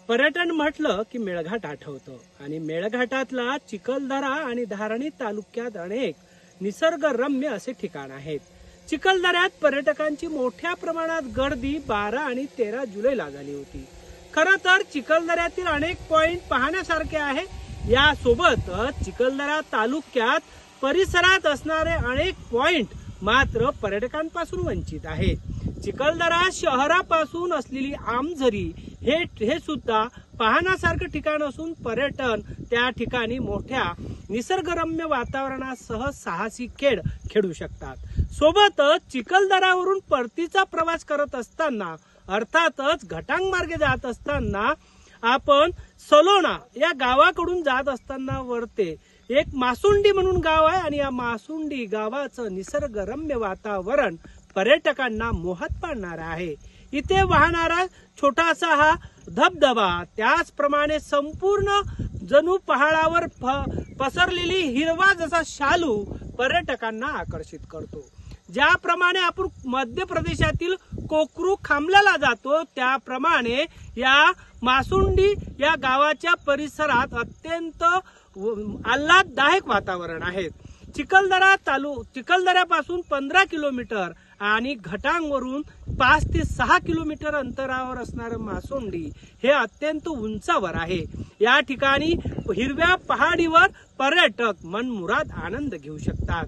पर्यटन म्हटलं की मेळघाट आठवतं आणि मेळघाटातला चिखलदरा आणि धारणी तालुक्यात अनेक निसर्गरम्य असे ठिकाण आहेत। चिखलदऱ्यात पर्यटकांची मोठ्या प्रमाणात गर्दी 12 आणि 13 जुलैला झाली होती। खरं तर चिखलदऱ्यातील अनेक पॉइंट पाहण्यासारखे आहे। यासोबतच चिखलदरा तालुक्यात परिसरात असणारे अनेक पॉइंट मात्र पर्यटकांपासून वंचित आहेत। चिखलदरा शहरापासून असलेली आमझरी हे सुद्धा पाहण्यासारखं ठिकाण असून पर्यटन त्या ठिकाणी मोठ्या निसर्गरम्य वातावरणासह साहसी खेळ खेळू शकतात। सोबतच चिखलदरावरून परतीचा प्रवास करत असताना अर्थातच घटांग मार्गे जात असताना आपण सलोना या गावाकडून जात असताना वरते एक मासुंडी म्हणून गाव आहे आणि या मासुंडी गावाचं निसर्गरम्य वातावरण पर्यटकांना मोहात पाडणार आहे। इथे वाहणारा छोटासा हा धबधबा त्याचप्रमाणे संपूर्ण जणू पहाडावर पसरलेली हिरवा जसा शालू पर्यटकांना आकर्षित करतो। ज्याप्रमाणे आपण मध्य प्रदेशातील कोकरू खामल्याला जातो त्याप्रमाणे या मासुंडी या गावाच्या परिसरात अत्यंत आल्हाददायक वातावरण आहे। चिखलदऱ्यापासून 15 किलोमीटर आणि घटांगवरून 5 ते 6 किलोमीटर अंतरावर असणारं मासुंडी हे अत्यंत उंचावर आहे। या ठिकाणी हिरव्या पहाडीवर पर्यटक मनमुराद आनंद घेऊ शकतात।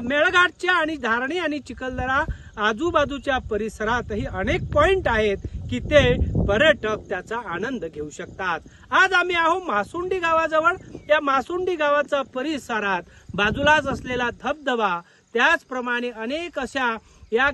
मेळघाटच्या आणि धारणी आणि चिखलदरा आजूबाजूच्या परिसरातही अनेक पॉइंट आहेत की ते पर्यटक त्याचा आनंद घेऊ शकतात। आज आम्ही आहोत मासुंडी गावाजवळ। या मासुंडी गावाचा परिसरात बाजूलाच असलेला धबधबा त्याचप्रमाणे अनेक अशा या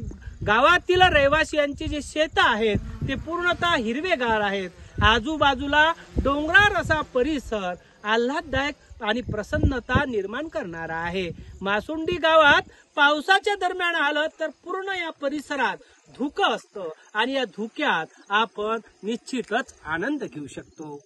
गावातील रहिवासियांची जे शेत आहेत ते पूर्णतः हिरवेगार आहेत। आजूबाजूला डोंगराळ असा परिसर आल्हाददायक आणि प्रसन्नता निर्माण करणारा आहे। मासुंडी गावात पावसाच्या दरम्यान आलं तर पूर्ण या परिसरात धुकं असतं आणि या धुक्यात आपण निश्चितच आनंद घेऊ शकतो।